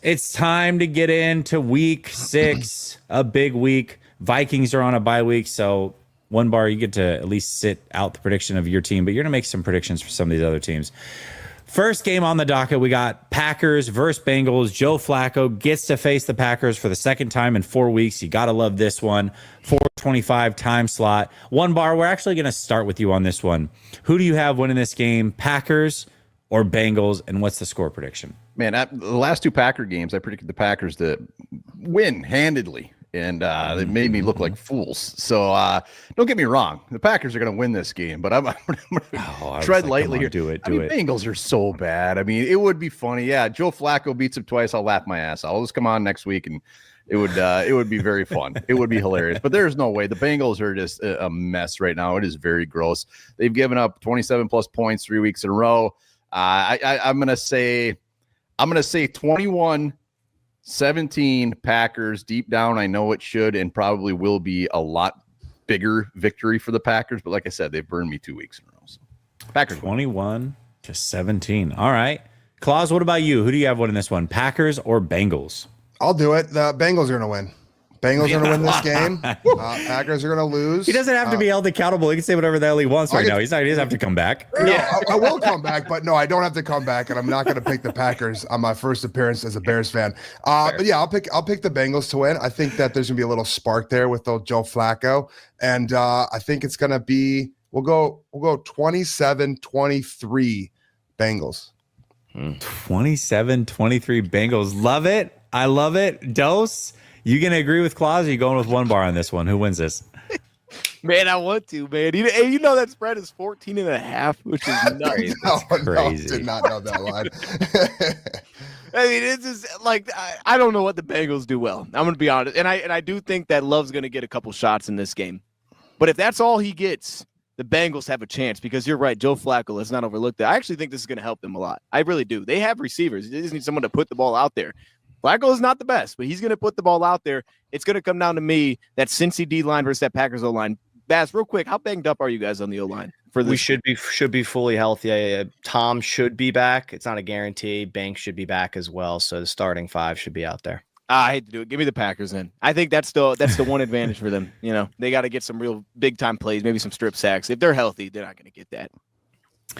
It's time to get into week 6, a big week. Vikings are on a bye week, so one bar, you get to at least sit out the prediction of your team, but you're going to make some predictions for some of these other teams. First game on the docket, we got Packers versus Bengals. Joe Flacco gets to face the Packers for the second time in 4 weeks. You got to love this one. 4:25 time slot. One bar, we're actually going to start with you on this one. Who do you have winning this game, Packers or Bengals, and what's the score prediction? Man, the last 2 Packer games, I predicted the Packers to win handedly, and they made me look like fools. So don't get me wrong, the Packers are going to win this game, but I'm going to tread lightly here. Do it. Bengals are so bad. I mean, it would be funny. Yeah, Joe Flacco beats him twice. I'll laugh my ass. I'll just come on next week, and it would be very fun. It would be hilarious. But there's no way. The Bengals are just a mess right now. It is very gross. They've given up 27 plus points 3 weeks in a row. I'm going to say 21-17 Packers. Deep down, I know it should and probably will be a lot bigger victory for the Packers. But like I said, they've burned me 2 weeks in a row. So Packers 21-17. All right. Claus, what about you? Who do you have winning this one, Packers or Bengals? I'll do it. The Bengals are going to win. Bengals are going to win this game. Packers are going to lose. He doesn't have to be held accountable. He can say whatever the hell he wants right now. He doesn't have to come back. No, I will come back, but no, I don't have to come back, and I'm not going to pick the Packers on my first appearance as a Bears fan. But yeah, I'll pick the Bengals to win. I think that there's going to be a little spark there with old Joe Flacco, and I think it's going to be we'll go 27-23 Bengals. 27-23 Bengals. Love it. I love it. Dose. You gonna agree with Claus? Or are you going with one bar on this one? Who wins this? Man, I want to, man. You know that spread is 14.5, which is nuts. Crazy. No, did not know that line. I mean, it's just like I don't know what the Bengals do well. I'm gonna be honest, and I do think that Love's gonna get a couple shots in this game. But if that's all he gets, the Bengals have a chance because you're right. Joe Flacco, let's not overlook that. I actually think this is gonna help them a lot. I really do. They have receivers. They just need someone to put the ball out there. Flacco is not the best, but he's going to put the ball out there. It's going to come down to me, that Cincy D-line versus that Packers O-line. Bass, real quick, how banged up are you guys on the O-line? We should be fully healthy. Tom should be back. It's not a guarantee. Banks should be back as well, so the starting 5 should be out there. I hate to do it. Give me the Packers then. I think that's the one advantage for them. You know, they got to get some real big-time plays, maybe some strip sacks. If they're healthy, they're not going to get that.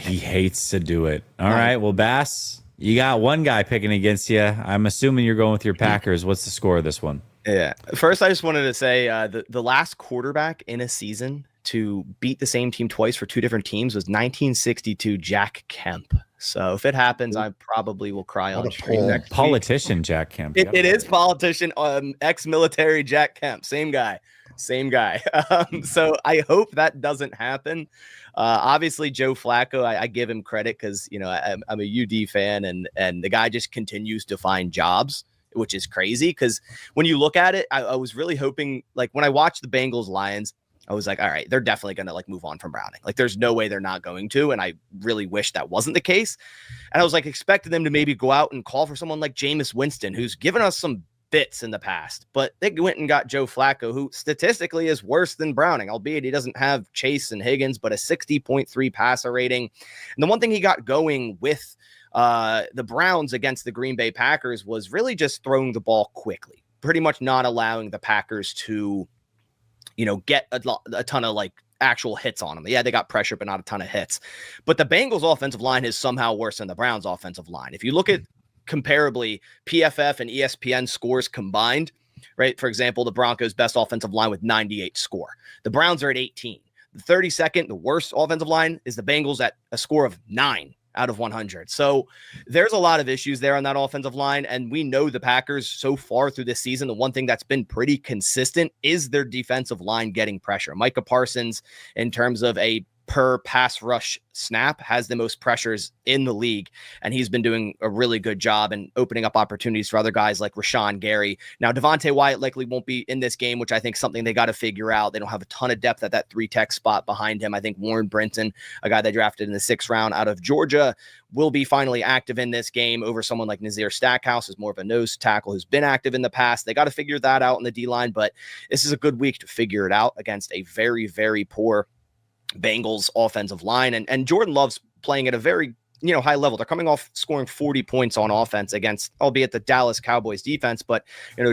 He hates to do it. All right, well, Bass, you got one guy picking against you. I'm assuming you're going with your Packers. What's the score of this one? Yeah. First, I just wanted to say the last quarterback in a season to beat the same team twice for 2 different teams was 1962 Jack Kemp. So if it happens, I probably will cry on stream next politician week. Jack Kemp. It is politician, ex-military Jack Kemp. Same guy. So I hope that doesn't happen. Obviously, Joe Flacco, I give him credit because, you know, I'm a UD fan and the guy just continues to find jobs, which is crazy because when you look at it, I was really hoping, like when I watched the Bengals Lions, I was like, all right, they're definitely going to like move on from Browning. Like there's no way they're not going to. And I really wish that wasn't the case. And I was like expecting them to maybe go out and call for someone like Jameis Winston, who's given us some bits in the past, but they went and got Joe Flacco, who statistically is worse than Browning, albeit he doesn't have Chase and Higgins, but a 60.3 passer rating. And the one thing he got going with the Browns against the Green Bay Packers was really just throwing the ball quickly, pretty much not allowing the Packers to, you know, get a ton of like actual hits on them. Yeah, they got pressure, but not a ton of hits. But the Bengals offensive line is somehow worse than the Browns offensive line. If you look at comparably PFF and ESPN scores combined, right? For example, the Broncos' best offensive line with 98 score. The Browns are at 18. The 32nd, the worst offensive line is the Bengals at a score of 9 out of 100. So there's a lot of issues there on that offensive line. And we know the Packers so far through this season, the one thing that's been pretty consistent is their defensive line getting pressure. Micah Parsons, in terms of a per pass rush snap, has the most pressures in the league, and he's been doing a really good job and opening up opportunities for other guys like Rashawn Gary. Now, Devontae Wyatt likely won't be in this game, which I think is something they got to figure out. They don't have a ton of depth at that 3-tech spot behind him. I think Warren Brinton, a guy they drafted in the 6th round out of Georgia, will be finally active in this game over someone like Nazir Stackhouse, who's more of a nose tackle who's been active in the past. They got to figure that out in the D-line, but this is a good week to figure it out against a very, very poor Bengals offensive line. And Jordan Love's playing at a very high level. They're coming off scoring 40 points on offense against, albeit the Dallas Cowboys defense. But,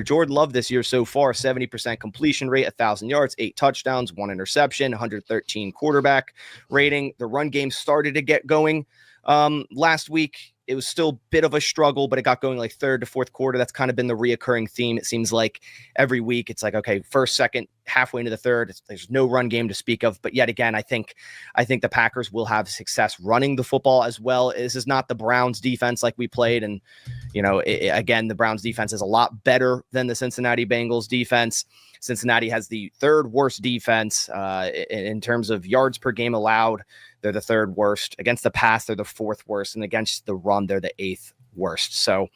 Jordan Love this year so far, 70% completion rate, 1,000 yards, 8 touchdowns, 1 interception, 113 quarterback rating. The run game started to get going last week. It was still a bit of a struggle, but it got going like third to fourth quarter. That's kind of been the reoccurring theme. It seems like every week it's like, okay, first, second, halfway into the third, there's no run game to speak of. But yet again, I think the Packers will have success running the football as well. This is not the Browns defense like we played. And, again, the Browns defense is a lot better than the Cincinnati Bengals defense. Cincinnati has the third worst defense in terms of yards per game allowed. They're the third worst. Against the pass, they're the fourth worst. And against the run, they're the eighth worst. So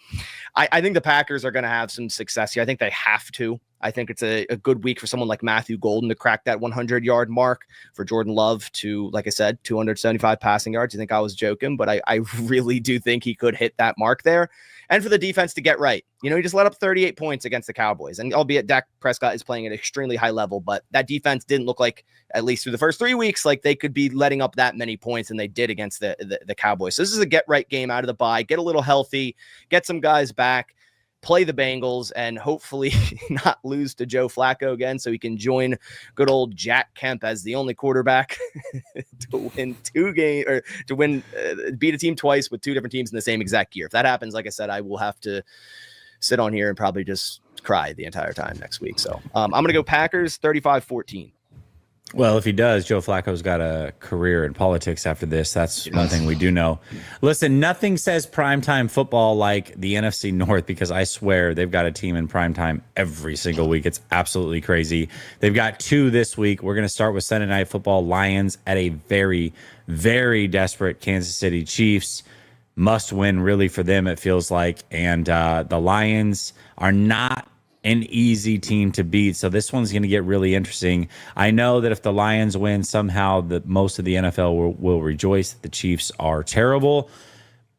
I think the Packers are going to have some success here. I think they have to. I think it's a good week for someone like Matthew Golden to crack that 100-yard mark, for Jordan Love to, like I said, 275 passing yards. You think I was joking, but I really do think he could hit that mark there. And for the defense to get right. He just let up 38 points against the Cowboys. And albeit Dak Prescott is playing at an extremely high level, but that defense didn't look like, at least through the first 3 weeks, like they could be letting up that many points, and they did against the Cowboys. So this is a get-right game out of the bye. Get a little healthy, get some guys back, play the Bengals, and hopefully not lose to Joe Flacco again, so he can join good old Jack Kemp as the only quarterback to win beat a team twice with two different teams in the same exact year. If that happens, like I said, I will have to sit on here and probably just cry the entire time next week. So I'm going to go Packers 35-14. Well, if he does, Joe Flacco's got a career in politics after this. That's one thing we do know. Listen, nothing says primetime football like the NFC North, because I swear they've got a team in primetime every single week. It's absolutely crazy. They've got 2 this week. We're going to start with Sunday Night Football. Lions at a very, very desperate Kansas City Chiefs. Must win, really, for them, it feels like. And the Lions are not an easy team to beat. So this one's going to get really interesting. I know that if the Lions win, somehow most of the NFL will rejoice that the Chiefs are terrible.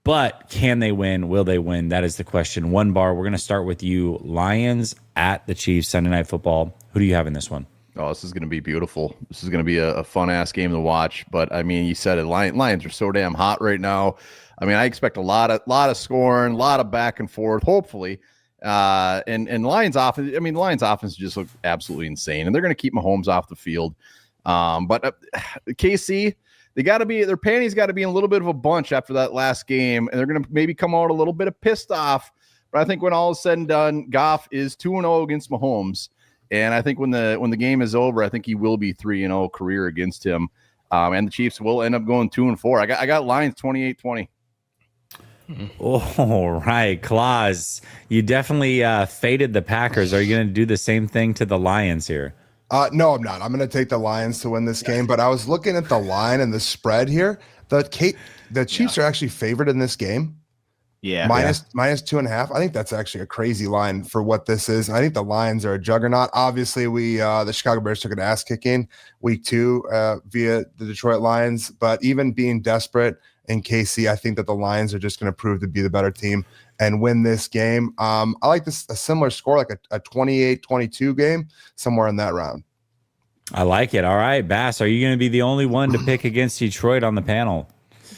But can they win? Will they win? That is the question. One bar, we're going to start with you. Lions at the Chiefs, Sunday Night Football. Who do you have in this one? Oh, this is going to be beautiful. This is going to be a fun-ass game to watch. But, I mean, you said it. Lions are so damn hot right now. I mean, I expect a lot of scoring, a lot of back and forth, hopefully. And Lions offense, the Lions offense just look absolutely insane, and they're going to keep Mahomes off the field. But KC, their panties got to be in a little bit of a bunch after that last game, and they're going to maybe come out a little bit of pissed off. But I think when all is said and done, Goff is 2-0 against Mahomes, and I think when the game is over, I think he will be 3-0 career against him. And the Chiefs will end up going 2-4. I got Lions 28-20. All right, Claus, you definitely faded the Packers. Are you going to do the same thing to the Lions here? No, I'm not. I'm going to take the Lions to win this game, but I was looking at the line and the spread here. The Chiefs are actually favored in this game. Yeah. Minus 2.5. I think that's actually a crazy line for what this is. I think the Lions are a juggernaut. Obviously, the Chicago Bears took an ass kicking week 2 via the Detroit Lions, but even being desperate in KC, I think that the Lions are just going to prove to be the better team and win this game. I like a similar score, like a 28-22 game, somewhere in that round. I like it. All right, Bass, are you going to be the only one to pick against Detroit on the panel?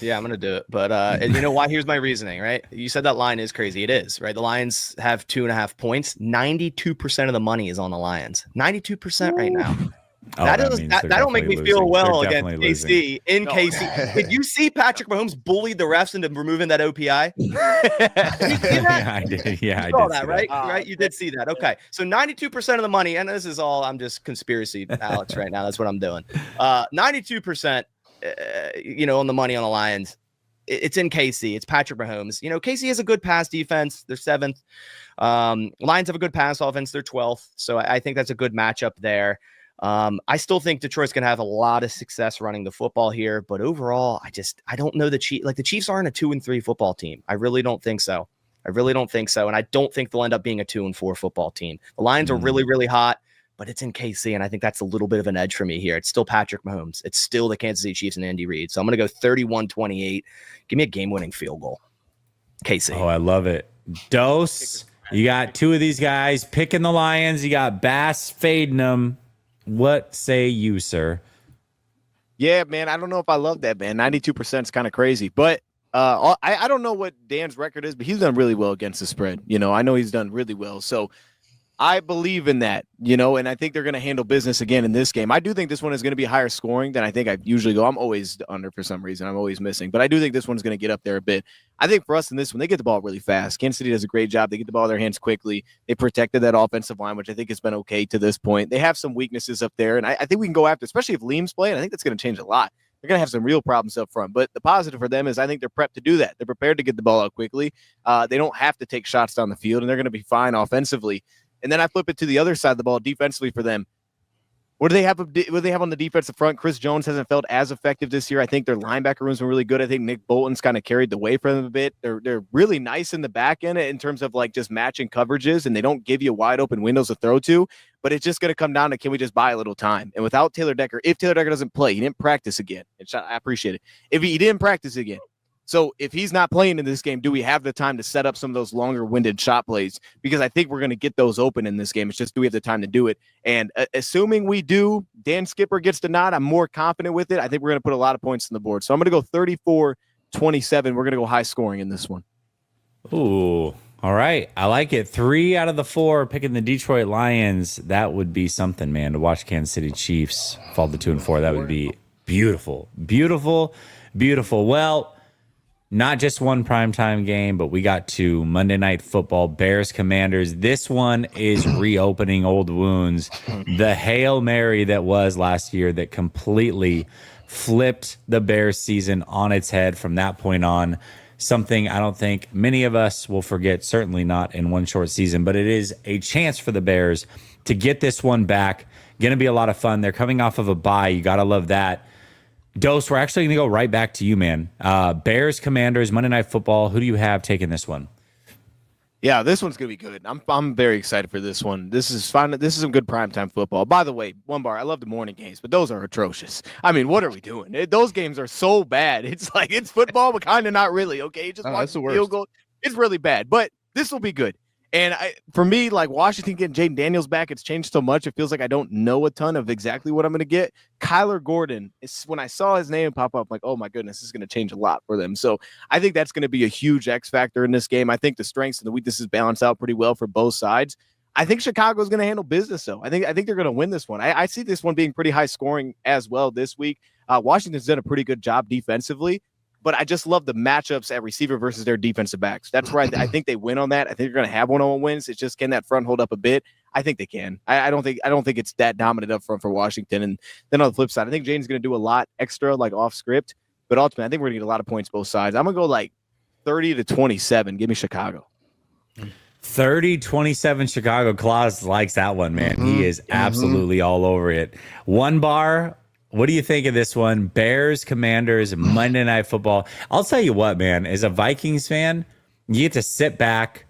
Yeah, I'm going to do it. But and you know why? Here's my reasoning, right? You said that line is crazy. It is, right? The Lions have 2.5 points. 92% of the money is on the Lions. 92% right now. Oh, that don't make me feel well against KC in KC. Did you see Patrick Mahomes bullied the refs into removing that OPI? Did you see that? Yeah, I did. Yeah, you saw that, right? Right, you did see that. Okay, so 92% of the money, and this is all I'm just conspiracy, Alex. Right now, that's what I'm doing. 92%, on the money on the Lions. It's in KC. It's Patrick Mahomes. KC has a good pass defense. They're 7th. Lions have a good pass offense. They're 12th. So I think that's a good matchup there. I still think Detroit's going to have a lot of success running the football here, but overall, I don't know the Chiefs. Like, the Chiefs aren't a 2-3 football team. I really don't think so. And I don't think they'll end up being a 2-4 football team. The Lions are really, really hot, but it's in KC, and I think that's a little bit of an edge for me here. It's still Patrick Mahomes. It's still the Kansas City Chiefs and Andy Reid. So I'm going to go 31-28. Give me a game-winning field goal. KC. Oh, I love it. Dose, you got 2 of these guys picking the Lions. You got Bass fading them. What say you, sir? Yeah, man, I don't know if I love that, man. 92% is kind of crazy, but I don't know what Dan's record is, but he's done really well against the spread. I know he's done really well. So I believe in that, and I think they're going to handle business again in this game. I do think this one is going to be higher scoring than I think I usually go. I'm always under for some reason. I'm always missing, but I do think this one's going to get up there a bit. I think for us in this one, they get the ball really fast. Kansas City does a great job. They get the ball in their hands quickly. They protected that offensive line, which I think has been okay to this point. They have some weaknesses up there, and I think we can go after, especially if Liam's playing. I think that's going to change a lot. They're going to have some real problems up front, but the positive for them is I think they're prepped to do that. They're prepared to get the ball out quickly. They don't have to take shots down the field, and they're going to be fine offensively. And then I flip it to the other side of the ball defensively for them. What do they have on the defensive front? Chris Jones hasn't felt as effective this year. I think their linebacker room's been really good. I think Nick Bolton's kind of carried the way for them a bit. They're really nice in the back end in terms of like just matching coverages, and they don't give you wide open windows to throw to. But it's just going to come down to, can we just buy a little time? And without Taylor Decker, if Taylor Decker doesn't play, he didn't practice again. I appreciate it. If he didn't practice again. So if he's not playing in this game, do we have the time to set up some of those longer-winded shot plays? Because I think we're going to get those open in this game. It's just, do we have the time to do it? And assuming we do, Dan Skipper gets the nod. I'm more confident with it. I think we're going to put a lot of points on the board. So I'm going to go 34-27. We're going to go high scoring in this one. Ooh, all right. I like it. 3 out of the 4 picking the Detroit Lions. That would be something, man, to watch Kansas City Chiefs fall to 2-4. That would be beautiful. Beautiful, beautiful. Well, not just one primetime game, but we got 2 Monday Night Football, Bears Commanders. This one is reopening old wounds. The Hail Mary that was last year that completely flipped the Bears season on its head from that point on. Something I don't think many of us will forget, certainly not in one short season, but it is a chance for the Bears to get this one back. Going to be a lot of fun. They're coming off of a bye. You got to love that. Dose, we're actually going to go right back to you, man. Bears, Commanders, Monday Night Football. Who do you have taking this one? Yeah, this one's going to be good. I'm very excited for this one. This is fun. This is some good primetime football. By the way, one bar, I love the morning games, but those are atrocious. I mean, what are we doing? Those games are so bad. It's like, it's football, but kind of not really, okay? Just watch the field goal. It's really bad, but this will be good. And for me, like Washington getting Jaden Daniels back, it's changed so much. It feels like I don't know a ton of exactly what I'm going to get. Kyler Gordon, when I saw his name pop up, like, oh my goodness, this is going to change a lot for them. So I think that's going to be a huge X factor in this game. I think the strengths and the weaknesses balance out pretty well for both sides. I think Chicago is going to handle business, though. I think they're going to win this one. I see this one being pretty high scoring as well this week. Washington's done a pretty good job defensively. But I just love the matchups at receiver versus their defensive backs. That's where I think they win on that. I think they're going to have one-on-one wins. It's just, can that front hold up a bit? I think they can. I don't think it's that dominant up front for Washington. And then on the flip side, I think Jaden's going to do a lot extra, like off script. But ultimately, I think we're going to get a lot of points both sides. I'm going to go like 30-27. Give me Chicago. 30-27 Chicago. Claus likes that one, man. He is absolutely all over it. One bar. What do you think of this one? Bears, Commanders, Monday Night Football. I'll tell you what, man. As a Vikings fan, you get to sit back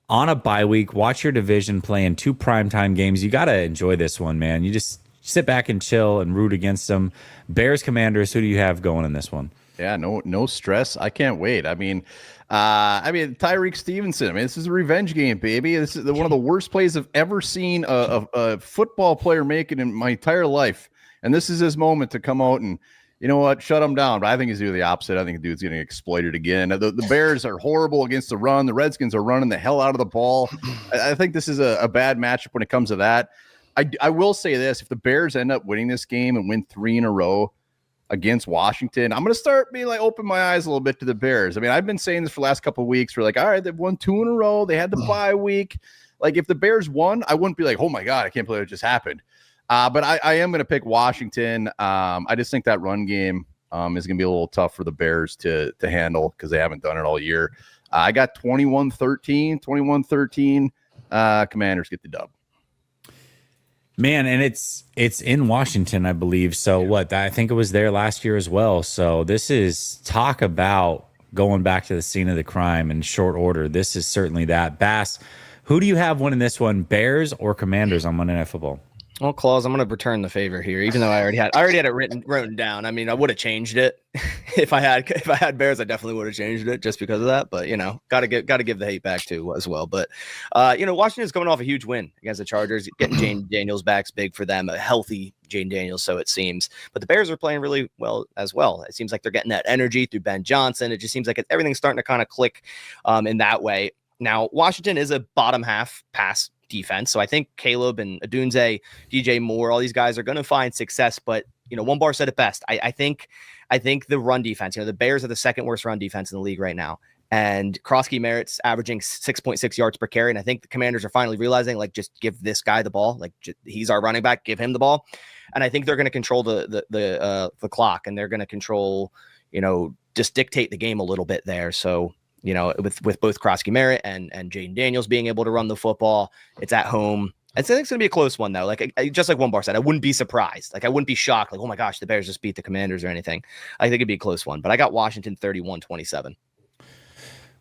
on a bye week, watch your division play in 2 primetime games. You got to enjoy this one, man. You just sit back and chill and root against them. Bears, Commanders, who do you have going in this one? Yeah, no stress. I can't wait. I mean, Tyreek Stevenson. I mean, this is a revenge game, baby. This is one of the worst plays I've ever seen a football player make it in my entire life. And this is his moment to come out and, you know what, shut him down. But I think he's doing the opposite. I think the dude's getting exploited again. The Bears are horrible against the run. The Redskins are running the hell out of the ball. I think this is a bad matchup when it comes to that. I will say this. If the Bears end up winning this game and win 3 in a row against Washington, I'm going to start being like, open my eyes a little bit to the Bears. I mean, I've been saying this for the last couple of weeks. We're like, all right, they've won 2 in a row. They had the bye week. Like, if the Bears won, I wouldn't be like, oh my God, I can't believe it just happened. But I am going to pick Washington. I just think that run game is going to be a little tough for the Bears to handle because they haven't done it all year. I got 21-13. Commanders get the dub. Man, and it's in Washington, I believe. So what? I think it was there last year as well. So this is talk about going back to the scene of the crime in short order. This is certainly that. Bass, who do you have winning this one, Bears or Commanders on Monday Night Football? Well, Claus, I'm going to return the favor here, even though I already had it written down. I mean, I would have changed it if I had Bears. I definitely would have changed it just because of that. But got to give the hate back too as well. But Washington's coming off a huge win against the Chargers. Getting Jane Daniels back's big for them. A healthy Jane Daniels, so it seems. But the Bears are playing really well as well. It seems like they're getting that energy through Ben Johnson. It just seems like everything's starting to kind of click in that way. Now, Washington is a bottom half pass defense. So I think Caleb and Adunze, DJ Moore, all these guys are going to find success. But, One Bar said it best. I think the run defense, the Bears are the second worst run defense in the league right now. And Krosky Merritt's averaging 6.6 yards per carry. And I think the Commanders are finally realizing, just give this guy the ball. He's our running back, give him the ball. And I think they're going to control the clock, and they're going to control, just dictate the game a little bit there. So, with both Krosky Merritt and Jaden Daniels being able to run the football, it's at home. I think it's going to be a close one, though. Just like One Bar said, I wouldn't be surprised. I wouldn't be shocked. Oh my gosh, the Bears just beat the Commanders or anything. I think it'd be a close one, but I got Washington 31-27.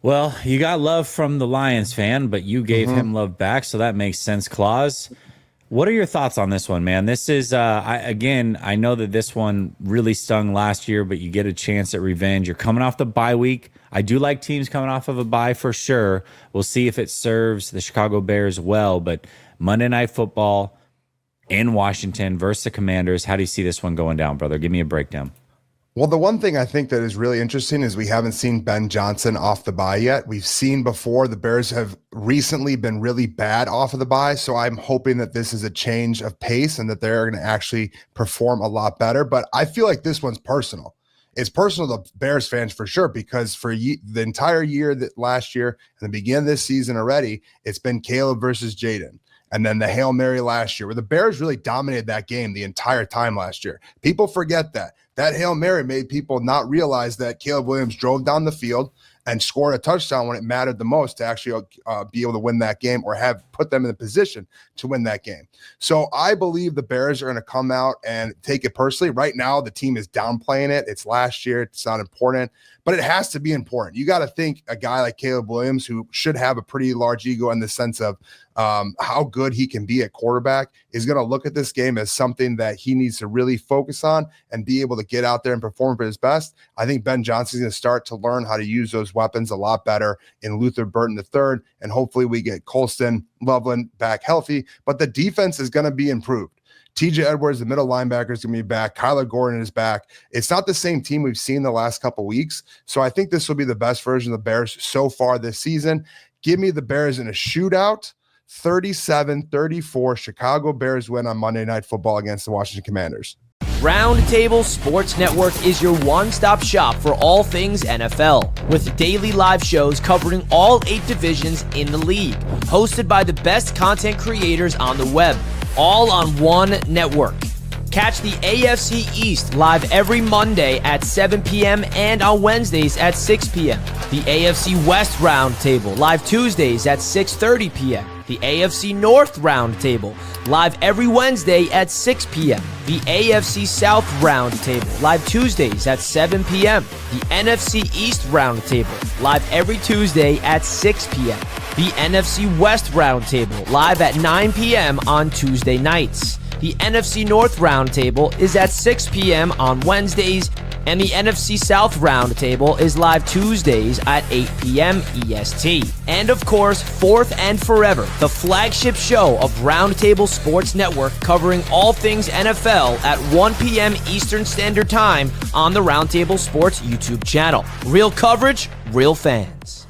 Well, you got love from the Lions fan, but you gave him love back, so that makes sense. Claus, what are your thoughts on this one, man? This is, I know that this one really stung last year, but you get a chance at revenge. You're coming off the bye week. I do like teams coming off of a bye for sure. We'll see if it serves the Chicago Bears well, but Monday Night Football in Washington versus the Commanders. How do you see this one going down, brother? Give me a breakdown. Well, the one thing I think that is really interesting is we haven't seen Ben Johnson off the bye yet. We've seen before the Bears have recently been really bad off of the bye, so I'm hoping that this is a change of pace and that they're going to actually perform a lot better. But I feel like this one's personal. It's personal to Bears fans for sure, because for the entire year, that last year and the beginning of this season already, it's been Caleb versus Jaden. And then the Hail Mary last year, where the Bears really dominated that game the entire time last year. People forget that. That Hail Mary made people not realize that Caleb Williams drove down the field and scored a touchdown when it mattered the most to actually be able to win that game or have put them in the position to win that game. So I believe the Bears are going to come out and take it personally. Right now, the team is downplaying it. It's last year. It's not important, but it has to be important. You got to think a guy like Caleb Williams, who should have a pretty large ego in the sense of how good he can be at quarterback, is going to look at this game as something that he needs to really focus on and be able to get out there and perform at his best. I think Ben Johnson is going to start to learn how to use those weapons a lot better in Luther Burton III, and hopefully we get Colston, Loveland back healthy, but the defense is going to be improved. TJ Edwards, the middle linebacker, is going to be back. Kyler Gordon is back. It's not the same team we've seen the last couple weeks, so I think this will be the best version of the Bears so far this season. Give me the Bears in a shootout. 37-34, Chicago Bears win on Monday Night Football against the Washington Commanders. Roundtable Sports Network is your one-stop shop for all things NFL, with daily live shows covering all 8 divisions in the league, hosted by the best content creators on the web, all on one network. Catch the AFC East live every Monday at 7 p.m. and on Wednesdays at 6 p.m. The AFC West Roundtable live Tuesdays at 6:30 p.m. The AFC North Roundtable live every Wednesday at 6 p.m. The AFC South Roundtable live Tuesdays at 7 p.m. The NFC East Roundtable live every Tuesday at 6 p.m. The NFC West Roundtable live at 9 p.m. on Tuesday nights. The NFC North Roundtable is at 6 p.m. on Wednesdays, and the NFC South Roundtable is live Tuesdays at 8 p.m. EST. And of course, Fourth and Forever, the flagship show of Roundtable Sports Network, covering all things NFL at 1 p.m. Eastern Standard Time on the Roundtable Sports YouTube channel. Real coverage, real fans.